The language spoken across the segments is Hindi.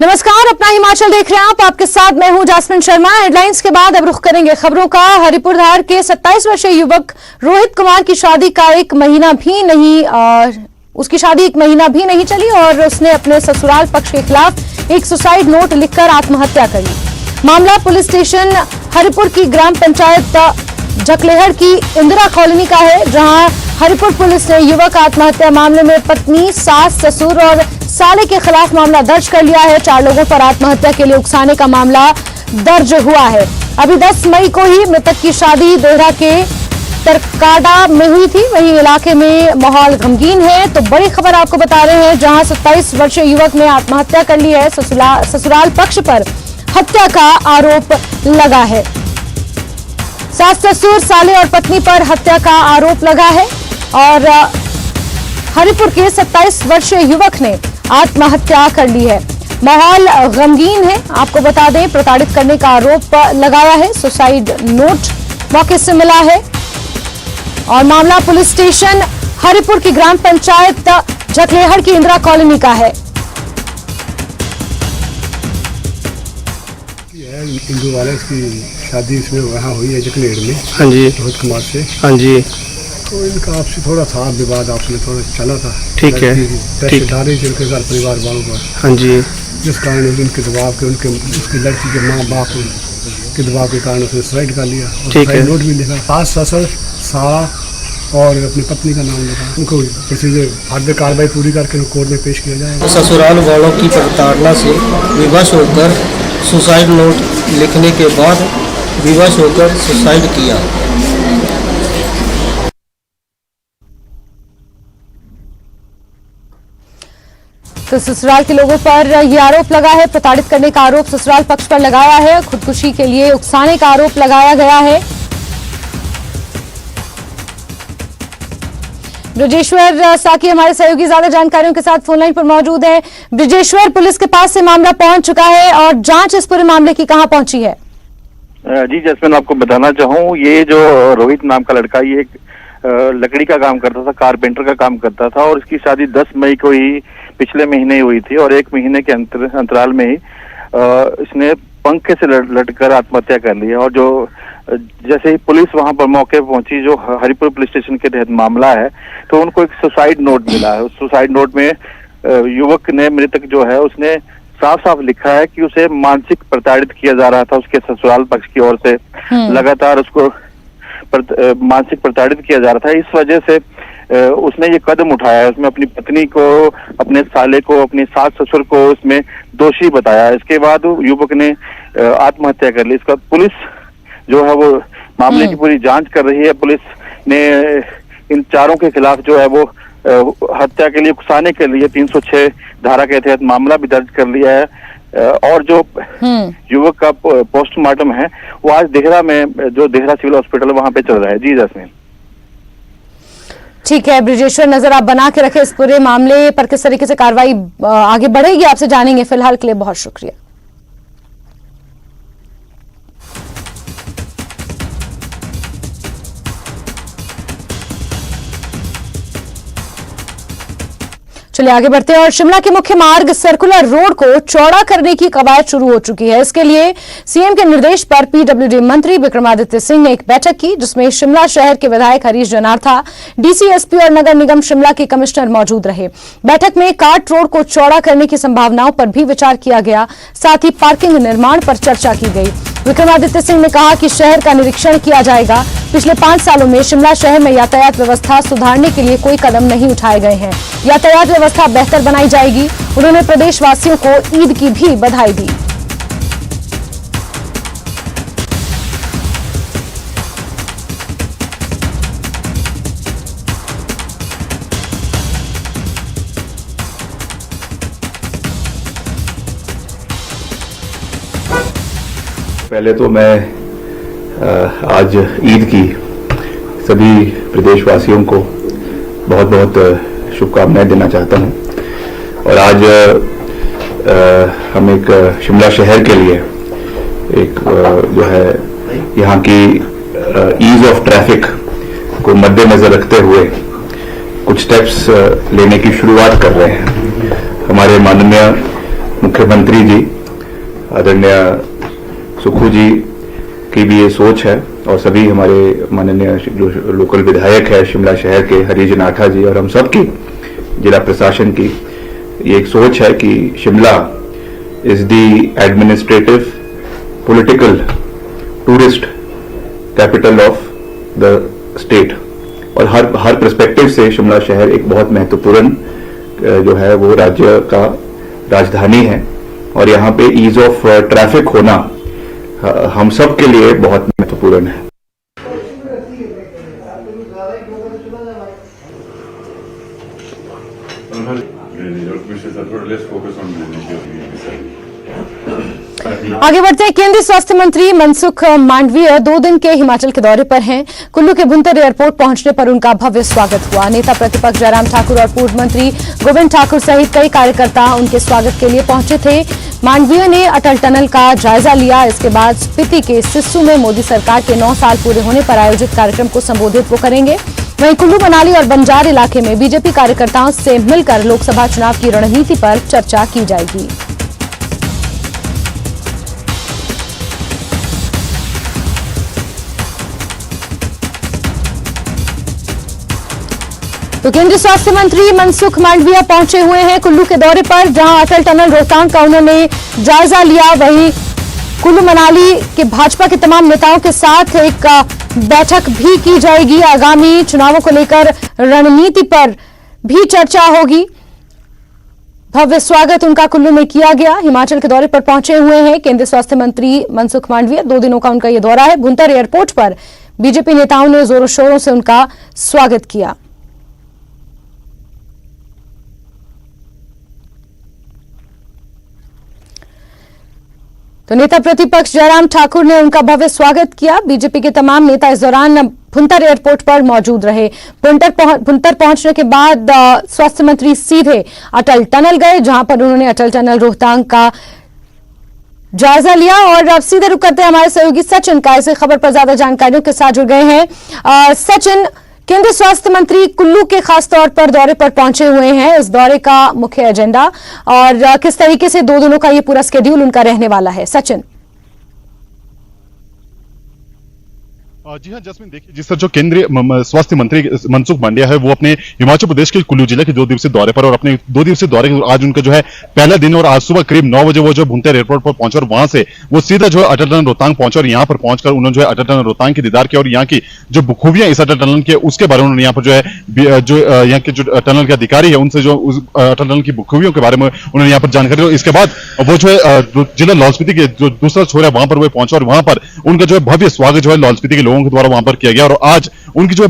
नमस्कार, अपना हिमाचल देख रहे हैं आप। आपके साथ मैं हूं जासमिन शर्मा। हेडलाइंस के बाद अब रुख करेंगे खबरों का। हरिपुर धार के 27 वर्षीय युवक रोहित कुमार की शादी का उसकी शादी एक महीना भी नहीं चली और उसने अपने ससुराल पक्ष के खिलाफ एक सुसाइड नोट लिखकर आत्महत्या कर ली। मामला पुलिस स्टेशन हरिपुर की ग्राम पंचायत जकलेहड़ की इंदिरा कॉलोनी का है, जहां हरिपुर पुलिस ने युवक आत्महत्या मामले में पत्नी, सास, ससुर और साले के खिलाफ मामला दर्ज कर लिया है। 4 लोगों पर आत्महत्या के लिए उकसाने का मामला दर्ज हुआ है। अभी 10 मई को ही मृतक की शादी देहरा के तरकाड़ा में हुई थी। वहीं इलाके में माहौल गमगीन है। तो बड़ी खबर आपको बता रहे हैं, जहां 27 वर्षीय युवक ने आत्महत्या कर ली है। ससुराल पक्ष पर हत्या का आरोप लगा है। सास, ससुर, साले और पत्नी पर हत्या का आरोप लगा है और हरिपुर के 27 वर्षीय युवक ने आत्महत्या कर ली है। माहौल गमगीन है। आपको बता दें, प्रताड़ित करने का आरोप लगाया है। सुसाइड नोट मौके से मिला है और मामला पुलिस स्टेशन हरिपुर की ग्राम पंचायत जकलेहड़ की इंदिरा कॉलोनी का है। हिंदू वाले की शादी इसमें वहाँ हुई है जकलेहड़ में। हाँ जी। रोहित कुमार से। हाँ जी। तो इनका आपसे थोड़ा था विवाद, आपसे थोड़ा चला था। ठीक है। पैसे डाले थे उनके घर परिवार वालों पर। हाँ जी। जिस कारण उनके दबाव के उसकी लड़की के माँ बाप के दबाव के कारण उसने सुसाइड कर लिया। ठीक है। नोट भी लिखा, सास, ससुर, साला और अपनी पत्नी का नाम लिखा। उनको किसी फर्द कार्रवाई पूरी करके कोर्ट में पेश किया जाएगा। ससुराल वालों की प्रताड़ना से विवश होकर सुसाइड नोट लिखने के बाद विवश होकर सुसाइड किया। तो ससुराल के लोगों पर यह आरोप लगा है। प्रताड़ित करने का आरोप ससुराल पक्ष पर लगाया है। खुदकुशी के लिए उकसाने का आरोप लगाया गया है। ब्रिजेश्वर साकी हमारे सहयोगी ज्यादा जानकारियों के साथ फोनलाइन पर मौजूद है। ब्रिजेश्वर, पुलिस के पास से मामला पहुंच चुका है और जांच इस पूरे मामले की कहां पहुंची है? जी जैसमिन, आपको बताना चाहूँ, ये जो रोहित नाम का लड़का, ये एक लकड़ी का काम करता था, कारपेंटर का काम करता था और इसकी शादी 10 मई को ही पिछले महीने हुई थी और 1 महीने के अंतराल में ही इसने पंखे से लटकर आत्महत्या कर ली है। और जो जैसे ही पुलिस वहां पर मौके पर पहुंची, जो हरिपुर पुलिस स्टेशन के तहत मामला है, तो उनको एक सुसाइड नोट मिला है। उस सुसाइड नोट में युवक ने, मृतक जो है, उसने साफ साफ लिखा है कि उसे मानसिक प्रताड़ित किया जा रहा था उसके ससुराल पक्ष की ओर से। लगातार उसको मानसिक प्रताड़ित किया जा रहा था। इस वजह से उसने ये कदम उठाया है। उसमें अपनी पत्नी को, अपने साले को, अपने सास ससुर को उसमें दोषी बताया। इसके बाद युवक ने आत्महत्या कर ली। इसका पुलिस जो है वो मामले की पूरी जांच कर रही है। पुलिस ने इन चारों के खिलाफ जो है वो हत्या के लिए उकसाने के लिए 306 धारा के तहत मामला भी दर्ज कर लिया है। और जो युवक का पोस्टमार्टम है वो आज देहरा में, जो देहरा सिविल हॉस्पिटल वहां पे चल रहा है। जी जैसमिन। ठीक है ब्रिजेश्वर, नजर आप बना के रखे इस पूरे मामले पर, किस तरीके से कार्रवाई आगे बढ़ेगी आपसे जानेंगे। फिलहाल के लिए बहुत शुक्रिया। चलिए आगे बढ़ते हैं और शिमला के मुख्य मार्ग सर्कुलर रोड को चौड़ा करने की कवायद शुरू हो चुकी है। इसके लिए सीएम के निर्देश पर पीडब्ल्यूडी मंत्री विक्रमादित्य सिंह ने एक बैठक की, जिसमें शिमला शहर के विधायक हरीश जनार्था, डीसी, एसपी और नगर निगम शिमला के कमिश्नर मौजूद रहे। बैठक में कार्ट रोड को चौड़ा करने की संभावनाओं पर भी विचार किया गया। साथ ही पार्किंग निर्माण पर चर्चा की गई। विक्रमादित्य सिंह ने कहा कि शहर का निरीक्षण किया जाएगा। पिछले 5 सालों में शिमला शहर में यातायात व्यवस्था सुधारने के लिए कोई कदम नहीं उठाए गए हैं। यातायात व्यवस्था बेहतर बनाई जाएगी। उन्होंने प्रदेशवासियों को ईद की भी बधाई दी। पहले तो मैं आज ईद की सभी प्रदेशवासियों को बहुत बहुत शुभकामनाएं देना चाहता हूं। और आज हम एक शिमला शहर के लिए एक जो है यहाँ की ईज ऑफ ट्रैफिक को मद्देनजर रखते हुए कुछ स्टेप्स लेने की शुरुआत कर रहे हैं। हमारे माननीय मुख्यमंत्री जी आदरणीय सुखू जी की भी ये सोच है और सभी हमारे माननीय जो लोकल विधायक है शिमला शहर के हरीश नाठा जी और हम सब की जिला प्रशासन की ये एक सोच है कि Shimla is the administrative political tourist capital of the state और हर पर्सपेक्टिव से शिमला शहर एक बहुत महत्वपूर्ण जो है वो राज्य का राजधानी है और यहाँ पे ईज ऑफ ट्रैफिक होना हम सब के लिए बहुत महत्वपूर्ण है। आगे बढ़ते हैं। केंद्रीय स्वास्थ्य मंत्री मनसुख मांडविया 2 दिन के हिमाचल के दौरे पर हैं। कुल्लू के भुंतर एयरपोर्ट पहुंचने पर उनका भव्य स्वागत हुआ। नेता प्रतिपक्ष जयराम ठाकुर और पूर्व मंत्री गोविंद ठाकुर सहित कई कार्यकर्ता उनके स्वागत के लिए पहुंचे थे। मांडविया ने अटल टनल का जायजा लिया। इसके बाद स्पीति के सिस्सू में मोदी सरकार के 9 साल पूरे होने पर आयोजित कार्यक्रम को संबोधित वो करेंगे। वहीं कुल्लू, मनाली और बंजार इलाके में बीजेपी कार्यकर्ताओं से मिलकर लोकसभा चुनाव की रणनीति पर चर्चा की जाएगी। तो केंद्रीय स्वास्थ्य मंत्री मनसुख मांडविया पहुंचे हुए हैं कुल्लू के दौरे पर, जहां अटल टनल रोहतांग का उन्होंने जायजा लिया। वहीं कुल्लू मनाली के भाजपा के तमाम नेताओं के साथ एक बैठक भी की जाएगी। आगामी चुनावों को लेकर रणनीति पर भी चर्चा होगी। भव्य स्वागत उनका कुल्लू में किया गया। हिमाचल के दौरे पर पहुंचे हुए हैं केंद्रीय स्वास्थ्य मंत्री मनसुख मांडविया। 2 दिनों का उनका यह दौरा है। भुंतर एयरपोर्ट पर बीजेपी नेताओं ने जोरों शोरों से उनका स्वागत किया। तो नेता प्रतिपक्ष जयराम ठाकुर ने उनका भव्य स्वागत किया। बीजेपी के तमाम नेता इस दौरान भुंतर एयरपोर्ट पर मौजूद रहे। भुंतर पहुंचने के बाद स्वास्थ्य मंत्री सीधे अटल टनल गए, जहां पर उन्होंने अटल टनल रोहतांग का जायजा लिया। और अब सीधे रुक करते हैं हमारे सहयोगी सचिन का इस खबर पर ज्यादा जानकारियों के साथ जुड़ गए हैं। सचिन, केंद्रीय स्वास्थ्य मंत्री कुल्लू के खास तौर पर दौरे पर पहुंचे हुए हैं। इस दौरे का मुख्य एजेंडा और किस तरीके से 2 दिनों का ये पूरा शेड्यूल उनका रहने वाला है? सचिन। जी हाँ जस्मिन, देखिए जिस तरह जो केंद्रीय स्वास्थ्य मंत्री मनसुख मांडविया है वो अपने हिमाचल प्रदेश के कुल्लू जिले के 2 दिवसीय दौरे पर और अपने 2 दिवसीय दौरे आज उनका जो है पहला दिन और आज सुबह करीब 9 बजे वो जो भुंतर एयरपोर्ट पर पहुंचे और वहां से वो सीधा जो है अटल टनल रोहतांग पहुंचे और यहाँ पर पहुंचकर उन्होंने जो है अटल टनल रोहतांग की दीदार किया और यहाँ की जो खूबियां इस अटल टनल की उसके बारे में उन्होंने यहाँ पर जो है जो यहाँ के जो टनल के अधिकारी है उनसे जो उस अटल टनल की खूबियों के बारे में उन्होंने यहाँ पर जानकारी दी। इसके बाद वो जो है जिला लाहौल स्पीति के जो दूसरा छोर है वहां पर वो पहुंचे और वहां पर उनका जो है भव्य स्वागत जो है लाहौल स्पीति के लोगों के द्वारा वहां पर किया गया। और आज उनकी जो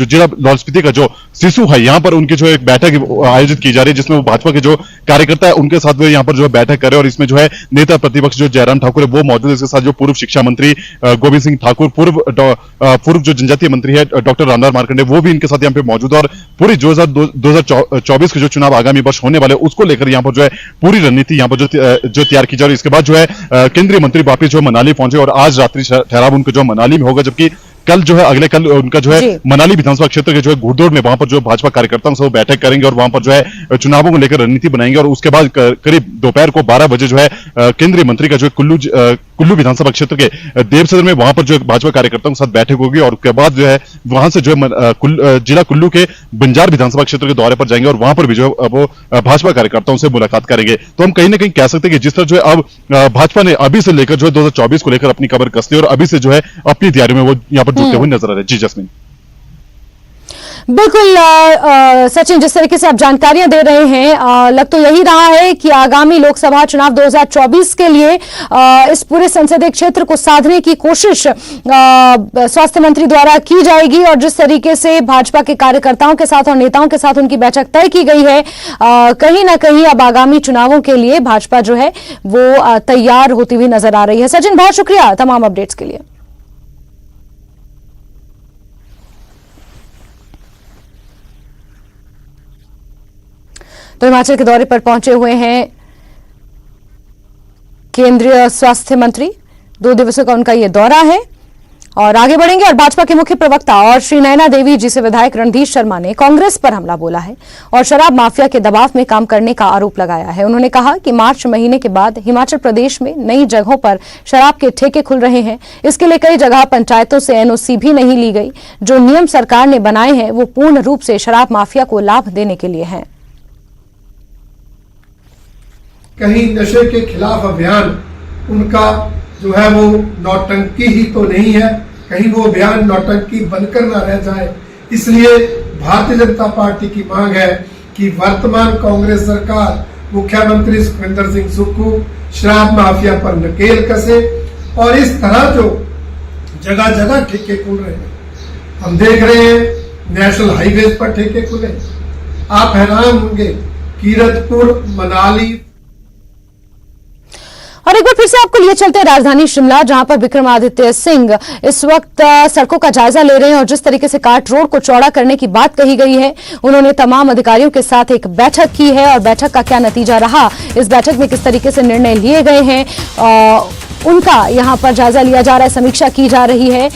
जिला लाहौल स्पीति का जो सिस्सू है यहाँ पर उनकी जो एक बैठक आयोजित की जा रही है, जिसमें वो भाजपा के जो कार्यकर्ता है उनके साथ वो यहाँ पर जो है बैठक करे और इसमें जो है नेता प्रतिपक्ष जो जयराम ठाकुर है वो मौजूद है। इसके साथ जो पूर्व शिक्षा मंत्री गोविंद सिंह ठाकुर, पूर्व जो जनजातीय मंत्री है डॉक्टर रामदास मार्कंडे, वो भी इनके साथ यहाँ पे मौजूद है और पूरी 2024 के जो चुनाव आगामी वर्ष होने वाले उसको लेकर यहाँ पर जो है पूरी रणनीति यहाँ पर जो तैयार की जा रही है। इसके बाद जो है केंद्रीय मंत्री वापिस जो मनाली पहुंचे और आज रात्रि ठहराव उनका जो मनाली में होगा, जबकि कल जो है अगले कल उनका जो है मनाली विधानसभा क्षेत्र के जो है घुड़दौड़ में वहां पर जो भाजपा कार्यकर्ताओं से बैठक करेंगे और वहां पर जो है चुनावों को लेकर रणनीति बनाएंगे और उसके बाद करीब दोपहर को 12 बजे जो है केंद्रीय मंत्री का जो कुल्लू विधानसभा क्षेत्र के देव सदन में वहां पर जो भाजपा कार्यकर्ताओं के साथ बैठक होगी और उसके बाद जो है वहां से जो है जिला कुल्लू के बंजार विधानसभा क्षेत्र के दौरे पर जाएंगे और वहां पर भी जो है वो भाजपा कार्यकर्ताओं से मुलाकात करेंगे। तो हम कहीं ना कहीं कह सकते हैं कि जिस तरह जो है अब भाजपा ने अभी से लेकर जो है 2024 को लेकर अपनी कमर कसते और अभी से जो है अपनी तैयारियों में वो यहाँ पर जुटे हुए नजर आ रहे हैं। जी जस्मिन। बिल्कुल सचिन, जिस तरीके से आप जानकारियां दे रहे हैं लग तो यही रहा है कि आगामी लोकसभा चुनाव 2024 के लिए इस पूरे संसदीय क्षेत्र को साधने की कोशिश स्वास्थ्य मंत्री द्वारा की जाएगी और जिस तरीके से भाजपा के कार्यकर्ताओं के साथ और नेताओं के साथ उनकी बैठक तय की गई है, कहीं ना कहीं अब आगामी चुनावों के लिए भाजपा जो है वो तैयार होती हुई नजर आ रही है। सचिन, बहुत शुक्रिया तमाम अपडेट्स के लिए। तो हिमाचल के दौरे पर पहुंचे हुए हैं केंद्रीय स्वास्थ्य मंत्री। 2 दिवसों का उनका यह दौरा है और आगे बढ़ेंगे और भाजपा के मुख्य प्रवक्ता और श्री नयना देवी जी से विधायक रणधीर शर्मा ने कांग्रेस पर हमला बोला है और शराब माफिया के दबाव में काम करने का आरोप लगाया है। उन्होंने कहा कि मार्च महीने के बाद हिमाचल प्रदेश में नई जगहों पर शराब के ठेके खुल रहे हैं। इसके लिए कई जगह पंचायतों से एनओसी भी नहीं ली गई। जो नियम सरकार ने बनाए हैं वो पूर्ण रूप से शराब माफिया को लाभ देने के लिए हैं। कहीं नशे के खिलाफ अभियान उनका जो है वो नौटंकी ही तो नहीं है, कहीं वो अभियान नौटंकी बनकर ना रह जाए। इसलिए भारतीय जनता पार्टी की मांग है कि वर्तमान कांग्रेस सरकार मुख्यमंत्री सुखविंदर सिंह सुक्खू शराब माफिया पर नकेल कसे और इस तरह जो जगह जगह ठेके खुल रहे हैं, हम देख रहे हैं नेशनल हाईवेज पर ठेके खुले। आप हैरान होंगे, कीरतपुर, मनाली। और एक बार फिर से आपको लिए चलते हैं राजधानी शिमला, जहां पर विक्रमादित्य सिंह इस वक्त सड़कों का जायजा ले रहे हैं और जिस तरीके से कार्ट रोड को चौड़ा करने की बात कही गई है, उन्होंने तमाम अधिकारियों के साथ एक बैठक की है और बैठक का क्या नतीजा रहा, इस बैठक में किस तरीके से निर्णय लिए गए हैं, उनका यहां पर जायजा लिया जा रहा है, समीक्षा की जा रही है।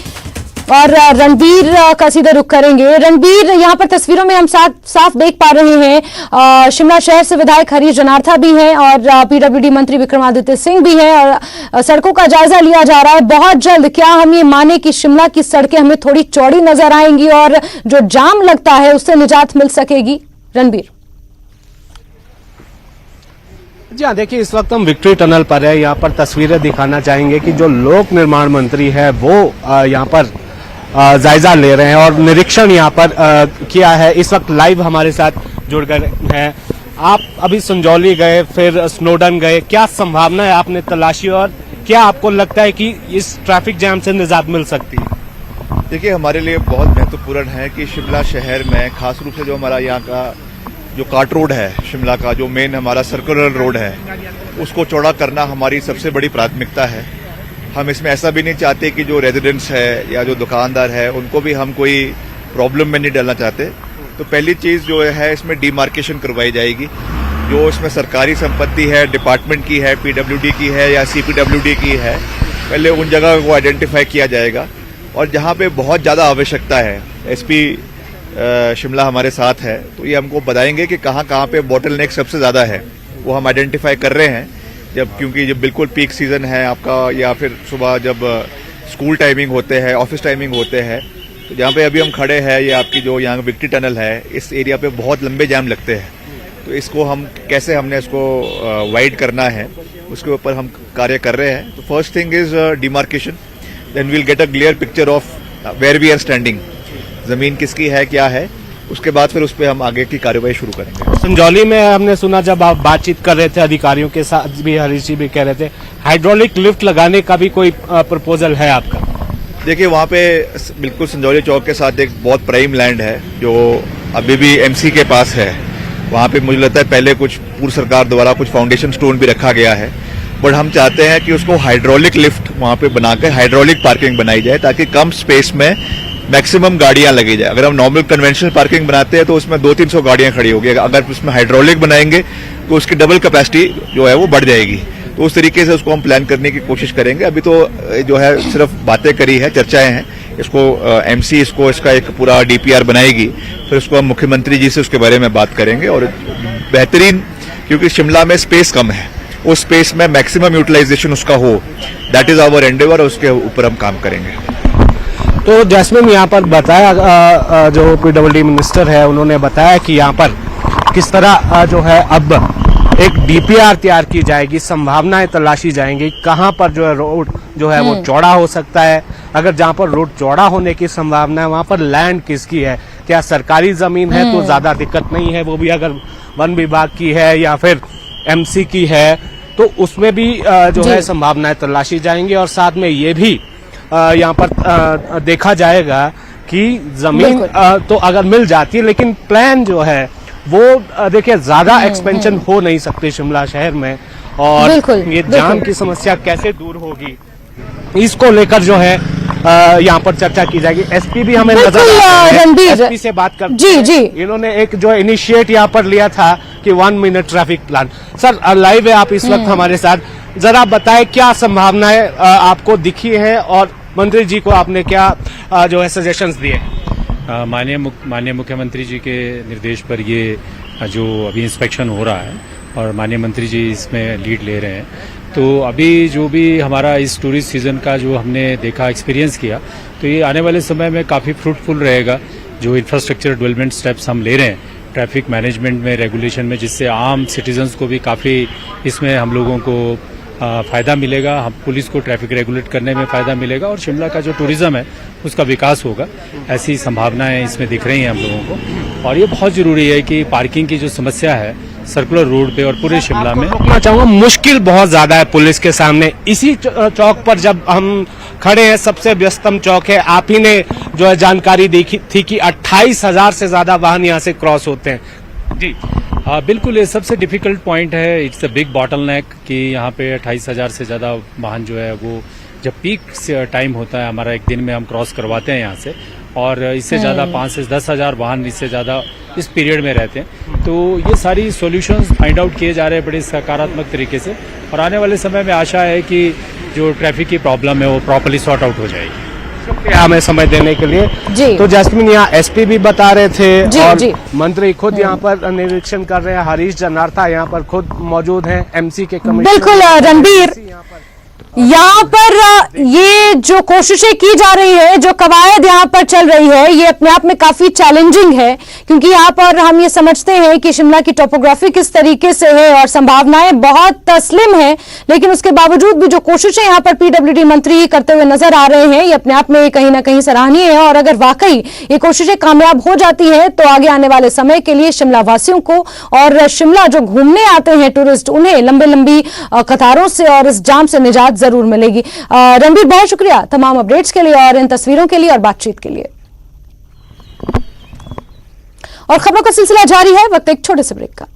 और रणबीर का सीधे रुख करेंगे। रणबीर, यहां पर तस्वीरों में हम साफ देख पा रहे हैं शिमला शहर से विधायक हरीश जनार्था भी हैं और पीडब्ल्यूडी मंत्री विक्रमादित्य सिंह भी हैं और सड़कों का जायजा लिया जा रहा है। बहुत जल्द क्या हम ये माने कि शिमला की सड़कें हमें थोड़ी चौड़ी नजर आएंगी और जो जाम लगता है उससे निजात मिल सकेगी? रणबीर जी हाँ, देखिए इस वक्त हम विक्ट्री टनल पर है। यहाँ पर तस्वीरें दिखाना चाहेंगे कि जो लोक निर्माण मंत्री है वो यहाँ पर जायजा ले रहे हैं और निरीक्षण यहाँ पर किया है। इस वक्त लाइव हमारे साथ जुड़ गए हैं। आप अभी संजौली गए, फिर स्नोडन गए, क्या संभावना है आपने तलाशी और क्या आपको लगता है कि इस ट्रैफिक जैम से निजात मिल सकती है? देखिए, हमारे लिए बहुत महत्वपूर्ण है कि शिमला शहर में खास रूप से जो हमारा यहाँ का जो कार्ट रोड है शिमला का, जो मेन हमारा सर्कुलर रोड है, उसको चौड़ा करना हमारी सबसे बड़ी प्राथमिकता है। हम इसमें ऐसा भी नहीं चाहते कि जो रेजिडेंट्स है या जो दुकानदार है उनको भी हम कोई प्रॉब्लम में नहीं डालना चाहते। तो पहली चीज जो है इसमें डिमार्केशन करवाई जाएगी। जो इसमें सरकारी संपत्ति है, डिपार्टमेंट की है, पीडब्ल्यूडी की है या सीपीडब्ल्यूडी की है, पहले उन जगह को आइडेंटिफाई किया जाएगा और जहाँ पे बहुत ज्यादा आवश्यकता है, एसपी शिमला हमारे साथ है तो ये हमको बताएंगे कि कहाँ कहाँ पे बॉटल नेक सबसे ज्यादा है, वो हम आइडेंटिफाई कर रहे हैं। क्योंकि जब बिल्कुल पीक सीजन है आपका या फिर सुबह जब स्कूल टाइमिंग होते हैं, ऑफिस टाइमिंग होते हैं, तो जहाँ पे अभी हम खड़े हैं ये आपकी जो यहाँ विक्ट्री टनल है, इस एरिया पे बहुत लंबे जाम लगते हैं। तो इसको हम कैसे हमने इसको वाइड करना है उसके ऊपर हम कार्य कर रहे हैं। तो first thing is demarcation, then we'll get a clear picture of where we are standing, जमीन किसकी है क्या है, उसके बाद फिर उस पर हम आगे की कार्यवाही शुरू करेंगे। संजौली में हमने सुना जब आप बातचीत कर रहे थे अधिकारियों के साथ भी, हरीश जी भी कह रहे थे हाइड्रोलिक लिफ्ट लगाने का भी कोई प्रपोजल है आपका? देखिए, वहाँ पे बिल्कुल संजौली चौक के साथ एक बहुत प्राइम लैंड है जो अभी भी एमसी के पास है। वहाँ पे मुझे लगता है पहले कुछ पूर्व सरकार द्वारा कुछ फाउंडेशन स्टोन भी रखा गया है, बट हम चाहते हैं कि उसको हाइड्रोलिक लिफ्ट वहाँ पे बनाकर हाइड्रोलिक पार्किंग बनाई जाए ताकि कम स्पेस में मैक्सिमम गाड़ियां लगी जाए। अगर हम नॉर्मल कन्वेंशनल पार्किंग बनाते हैं तो उसमें 200-300 गाड़ियां खड़ी होगी, अगर उसमें हाइड्रोलिक बनाएंगे तो उसकी डबल कैपेसिटी जो है वो बढ़ जाएगी। तो उस तरीके से उसको हम प्लान करने की कोशिश करेंगे। अभी तो जो है सिर्फ बातें करी है, चर्चाएं हैं। इसको एमसी इसका एक पूरा डीपीआर बनाएगी, फिर उसको हम मुख्यमंत्री जी से उसके बारे में बात करेंगे और बेहतरीन, क्योंकि शिमला में स्पेस कम है, उस स्पेस में मैक्सिमम यूटिलाइजेशन उसका हो, दैट इज आवर एंडेवर, उसके ऊपर हम काम करेंगे। तो जैस्मिन यहाँ पर बताया, जो पीडब्ल्यूडी मिनिस्टर है उन्होंने बताया कि यहाँ पर किस तरह जो है अब एक डीपीआर तैयार की जाएगी, संभावनाएं तलाशी जाएंगी, कहाँ पर जो है रोड जो है वो चौड़ा हो सकता है, अगर जहाँ पर रोड चौड़ा होने की संभावना है वहाँ पर लैंड किसकी है, क्या सरकारी जमीन है तो ज्यादा दिक्कत नहीं है, वो भी अगर वन विभाग की है या फिर एमसी की है तो उसमें भी जो है संभावनाएं तलाशी जाएंगी और साथ में ये भी यहाँ पर देखा जाएगा कि जमीन तो अगर मिल जाती है लेकिन प्लान जो है वो देखिए ज्यादा एक्सपेंशन हो नहीं सकते शिमला शहर में और ये जाम की समस्या कैसे दूर होगी इसको लेकर जो है यहाँ पर चर्चा की जाएगी। एसपी भी हमें नजर आ रहे हैं, एसपी से बात कर जी इन्होंने एक जो इनिशिएट यहाँ पर लिया था कि 1 minute traffic plan. Sir live है आप इस वक्त हमारे साथ, जरा बताएं क्या संभावनाएं आपको दिखी है और मंत्री जी को आपने क्या जो है सजेशंस दिए? माननीय मुख्यमंत्री जी के निर्देश पर ये जो अभी इंस्पेक्शन हो रहा है और माननीय मंत्री जी इसमें लीड ले रहे हैं, तो अभी जो भी हमारा इस टूरिस्ट सीजन का जो हमने देखा, एक्सपीरियंस किया, तो ये आने वाले समय में काफ़ी फ्रूटफुल रहेगा। जो इंफ्रास्ट्रक्चर डेवलपमेंट स्टेप्स हम ले रहे हैं ट्रैफिक मैनेजमेंट में, रेगुलेशन में, जिससे आम सिटीजन्स को भी काफ़ी इसमें हम लोगों को फ़ायदा मिलेगा, हम पुलिस को ट्रैफिक रेगुलेट करने में फ़ायदा मिलेगा और शिमला का जो टूरिज्म है उसका विकास होगा, ऐसी संभावनाएं इसमें दिख रही हैं हम लोगों को। और ये बहुत ज़रूरी है कि पार्किंग की जो समस्या है सर्कुलर रोड पे और पूरे शिमला में, रोकना चाहूंगा, मुश्किल बहुत ज्यादा है पुलिस के सामने। इसी चौक पर जब हम खड़े हैं, सबसे व्यस्तम चौक है, आप ही ने जो है जानकारी देखी थी कि 28,000 से ज्यादा वाहन यहाँ से क्रॉस होते हैं। जी हाँ बिल्कुल, ये सबसे डिफिकल्ट पॉइंट है। इट्स अ बिग बॉटलनेक कि यहाँ पे 28,000 से ज़्यादा वाहन जो है वो जब पीक टाइम होता है हमारा, एक दिन में हम क्रॉस करवाते हैं यहाँ से, और इससे ज़्यादा 5 से 10,000 वाहन इससे ज़्यादा इस पीरियड में रहते हैं। तो ये सारी सॉल्यूशंस फाइंड आउट किए जा रहे हैं बड़े सकारात्मक तरीके से, और आने वाले समय में आशा है कि जो ट्रैफिक की प्रॉब्लम है वो प्रॉपर्ली सॉर्ट आउट हो जाएगी। शुक्रिया हमें समय देने के लिए। जी। तो जैस्मिन, यहाँ एसपी भी बता रहे थे जी, और जी। मंत्री खुद यहाँ पर निरीक्षण कर रहे हैं, हरीश जनार्था यहाँ पर खुद मौजूद हैं, एमसी के कमिश्नर। बिल्कुल रणबीर, यहाँ पर ये जो कोशिशें की जा रही है, जो कवायद यहाँ पर चल रही है, ये अपने आप में काफी चैलेंजिंग है, क्योंकि यहाँ पर हम ये समझते हैं कि शिमला की टोपोग्राफी किस तरीके से है और संभावनाएं बहुत स्लिम है, लेकिन उसके बावजूद भी जो कोशिशें यहाँ पर पीडब्ल्यूडी मंत्री करते हुए नजर आ रहे हैं, ये अपने आप में कहीं ना कहीं सराहनीय है। और अगर वाकई ये कोशिशें कामयाब हो जाती है तो आगे आने वाले समय के लिए शिमला वासियों को और शिमला जो घूमने आते हैं टूरिस्ट, उन्हें लंबी लंबी कतारों से और इस जाम से निजात जरूर मिलेगी। रणबीर, बहुत शुक्रिया तमाम अपडेट्स के लिए और इन तस्वीरों के लिए और बातचीत के लिए। और खबरों का सिलसिला जारी है, वक्त एक छोटे से ब्रेक का।